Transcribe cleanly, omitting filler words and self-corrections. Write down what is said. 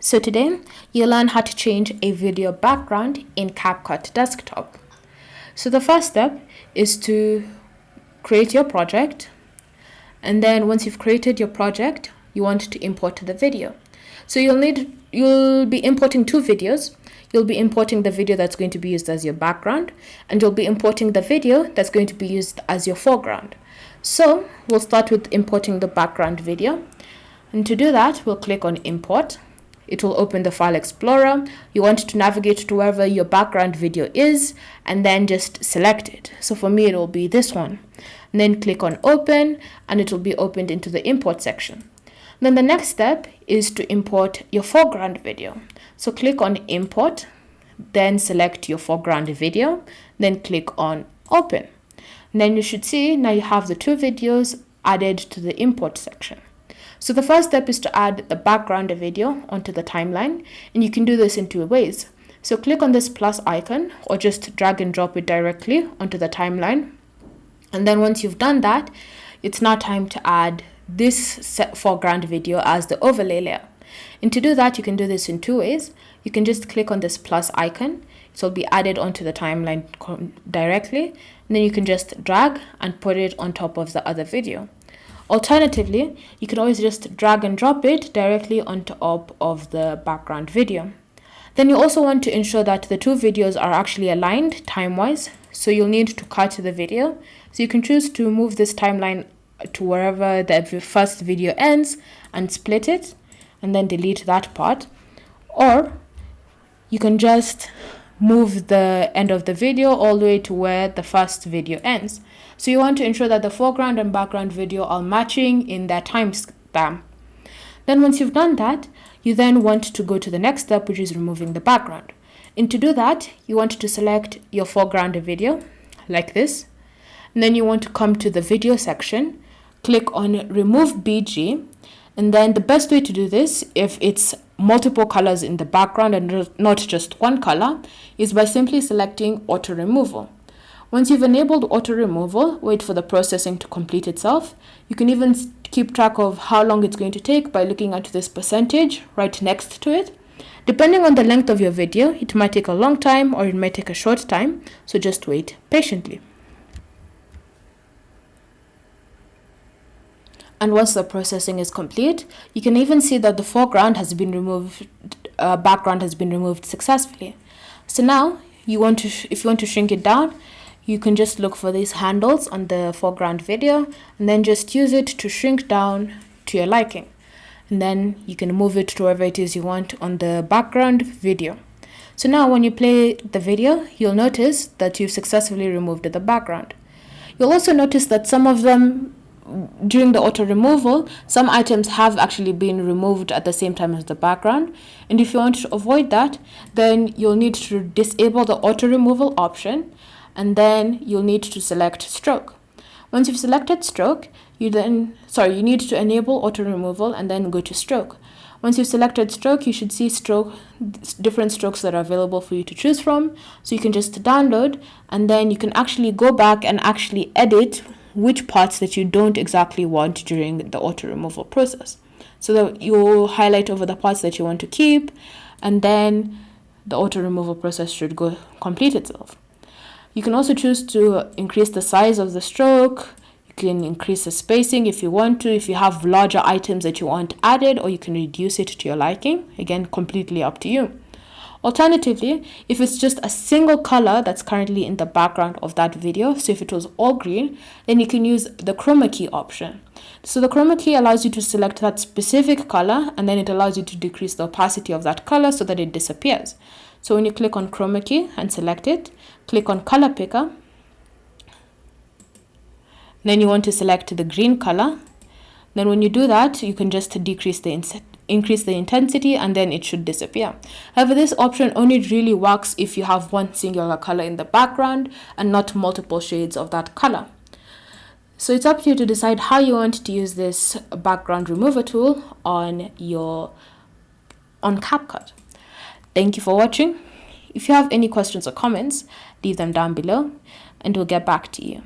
So today, you'll learn how to change a video background in CapCut desktop. So the first step is to create your project. And then once you've created your project, you want to import the video. So you'll be importing two videos. You'll be importing the video that's going to be used as your background, and you'll be importing the video that's going to be used as your foreground. So we'll start with importing the background video. And to do that, we'll click on Import. It will open the file explorer. You want to navigate to wherever your background video is and then just select it. So for me, it will be this one. And then click on Open, and it will be opened into the import section. Then the next step is to import your foreground video. So click on Import, then select your foreground video, then click on Open. And then you should see now you have the two videos added to the import section. So the first step is to add the background video onto the timeline, and you can do this in two ways. So click on this plus icon or just drag and drop it directly onto the timeline. And then once you've done that, it's now time to add this foreground video as the overlay layer. And to do that, you can do this in two ways. You can just click on this plus icon. It will be added onto the timeline directly. And then you can just drag and put it on top of the other video. Alternatively, you can always just drag and drop it directly on top of the background video. Then you also want to ensure that the two videos are actually aligned time-wise. So you'll need to cut the video. So you can choose to move this timeline to wherever the first video ends and split it and then delete that part. Or you can just move the end of the video all the way to where the first video ends. So you want to ensure that the foreground and background video are matching in their timestamp. Then once you've done that, you then want to go to the next step, which is removing the background. And to do that, you want to select your foreground video like this. And then you want to come to the video section, click on Remove BG. And then the best way to do this, if it's multiple colors in the background and not just one color, is by simply selecting Auto Removal. Once you've enabled Auto Removal, wait for the processing to complete itself. You can even keep track of how long it's going to take by looking at this percentage right next to it. Depending on the length of your video, it might take a long time or it might take a short time, so just wait patiently. And once the processing is complete, you can even see that the foreground has been removed, background has been removed successfully. So now, if you want to shrink it down, you can just look for these handles on the foreground video and then just use it to shrink down to your liking. And then you can move it to wherever it is you want on the background video. So now when you play the video, you'll notice that you've successfully removed the background. You'll also notice that some of them, during the auto removal, some items have actually been removed at the same time as the background. And if you want to avoid that, then you'll need to disable the auto removal option, and then you'll need to select stroke. Once you've selected stroke, you need to enable auto removal and then go to stroke. Once you've selected stroke, you should see different strokes that are available for you to choose from. So you can just download, and then you can actually go back and actually edit which parts that you don't exactly want during the auto removal process. So that you'll highlight over the parts that you want to keep, and then the auto removal process should go complete itself. You can also choose to increase the size of the stroke. You can increase the spacing if you want to, if you have larger items that you want added, or you can reduce it to your liking. Again, completely up to you. Alternatively, if it's just a single color that's currently in the background of that video, so if it was all green, then you can use the chroma key option. So the chroma key allows you to select that specific color, and then it allows you to decrease the opacity of that color so that it disappears. So when you click on chroma key and select it, click on color picker. Then you want to select the green color. Then when you do that, you can just increase the intensity, and then it should disappear. However, this option only really works if you have one singular color in the background and not multiple shades of that color. So it's up to you to decide how you want to use this background remover tool on CapCut. Thank you for watching. If you have any questions or comments, leave them down below and we'll get back to you.